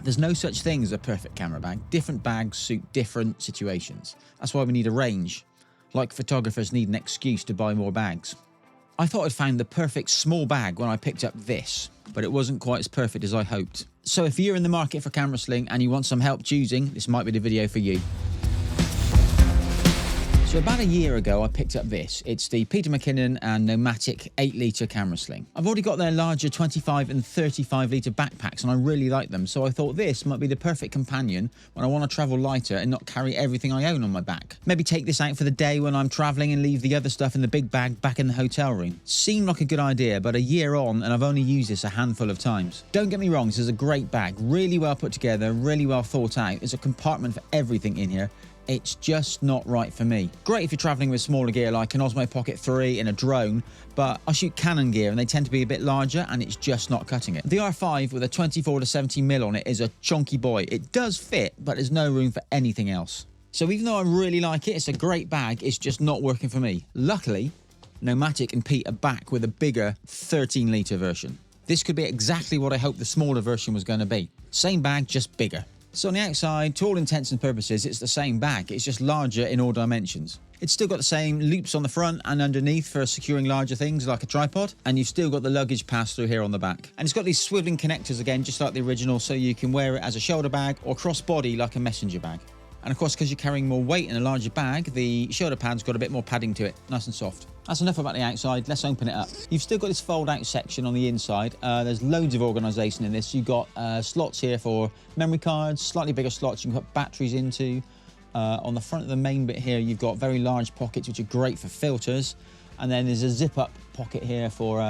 There's no such thing as a perfect camera bag. Different bags suit different situations. That's why we need a range. Like photographers need an excuse to buy more bags. I thought I'd found the perfect small bag when I picked up this, but it wasn't quite as perfect as I hoped. So if you're in the market for camera sling and you want some help choosing, this might be the video for you. So about a year ago, I picked up this. It's the Peter McKinnon and Nomatic 8-litre camera sling. I've already got their larger 25 and 35-litre backpacks, and I really like them, so I thought this might be the perfect companion when I want to travel lighter and not carry everything I own on my back. Maybe take this out for the day when I'm travelling and leave the other stuff in the big bag back in the hotel room. Seemed like a good idea, but a year on, and I've only used this a handful of times. Don't get me wrong, this is a great bag, really well put together, really well thought out. There's a compartment for everything in here. It's just not right for me. Great if you're traveling with smaller gear like an Osmo Pocket 3 and a drone, but I shoot Canon gear and they tend to be a bit larger and it's just not cutting it. The R5 with a 24 to 70mm on it is a chunky boy. It does fit, but there's no room for anything else. So even though I really like it, it's a great bag, it's just not working for me. Luckily, Nomatic and Pete are back with a bigger 13-litre version. This could be exactly what I hoped the smaller version was going to be. Same bag, just bigger. So on the outside, to all intents and purposes, it's the same bag. It's just larger in all dimensions. It's still got the same loops on the front and underneath for securing larger things like a tripod. And you've still got the luggage pass-through here on the back. And it's got these swiveling connectors again, just like the original, so you can wear it as a shoulder bag or cross-body like a messenger bag. And of course, because you're carrying more weight in a larger bag, the shoulder pad's got a bit more padding to it, nice and soft. That's enough about the outside, let's open it up. You've still got this fold-out section on the inside. There's loads of organisation in this. You've got slots here for memory cards, slightly bigger slots you can put batteries into. On the front of the main bit here, you've got very large pockets, which are great for filters. And then there's a zip-up pocket here for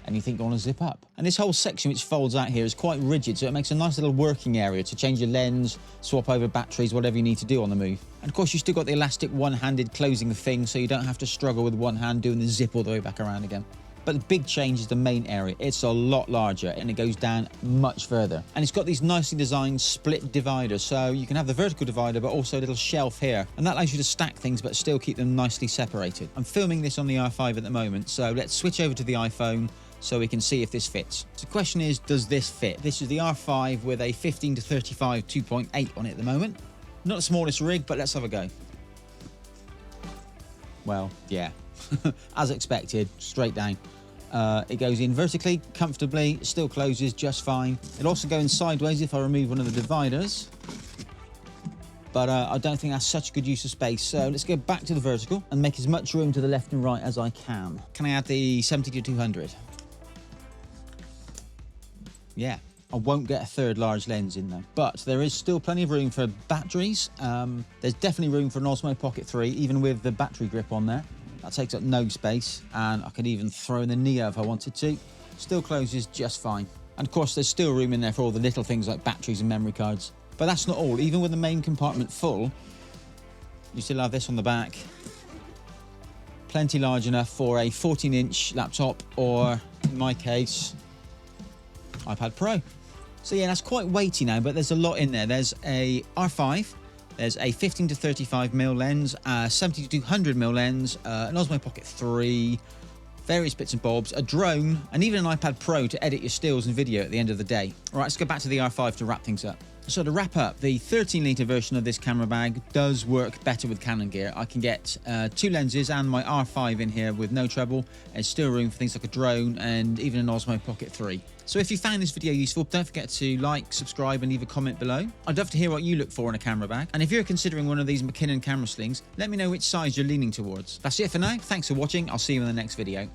anything you want to zip up. And this whole section which folds out here is quite rigid, so it makes a nice little working area to change your lens, swap over batteries, whatever you need to do on the move. And of course you've still got the elastic one-handed closing thing, so you don't have to struggle with one hand doing the zip all the way back around again. But the big change is the main area. It's a lot larger and it goes down much further. And it's got these nicely designed split dividers, so you can have the vertical divider but also a little shelf here. And that allows you to stack things but still keep them nicely separated. I'm filming this on the R5 at the moment, so let's switch over to the iPhone so we can see if this fits. So the question is, does this fit? This is the R5 with a 15 to 35 2.8 on it at the moment. Not the smallest rig, but let's have a go. Well, yeah, as expected, straight down. It goes in vertically, comfortably, still closes just fine. It'll also go in sideways if I remove one of the dividers. But I don't think that's such a good use of space. So let's go back to the vertical and make as much room to the left and right as I can. Can I add the 70 to 200? Yeah, I won't get a third large lens in though. But there is still plenty of room for batteries. There's definitely room for an Osmo Pocket 3, even with the battery grip on there. That takes up no space, and I could even throw in the Neo if I wanted to. Still closes just fine. And of course, there's still room in there for all the little things like batteries and memory cards. But that's not all. Even with the main compartment full, you still have this on the back. Plenty large enough for a 14-inch laptop, or in my case, iPad Pro. So yeah, that's quite weighty now, but there's a lot in there. There's a R5, there's a 15 to 35mm lens, a 70 to 200mm lens, an Osmo Pocket 3, various bits and bobs, a drone, and even an iPad Pro to edit your stills and video at the end of the day. All right, let's go back to the R5 to wrap things up. So to wrap up, the 13-litre version of this camera bag does work better with Canon gear. I can get 2 lenses and my R5 in here with no trouble. There's still room for things like a drone and even an Osmo Pocket 3. So if you found this video useful, don't forget to like, subscribe and leave a comment below. I'd love to hear what you look for in a camera bag. And if you're considering one of these McKinnon camera slings, let me know which size you're leaning towards. That's it for now. Thanks for watching. I'll see you in the next video.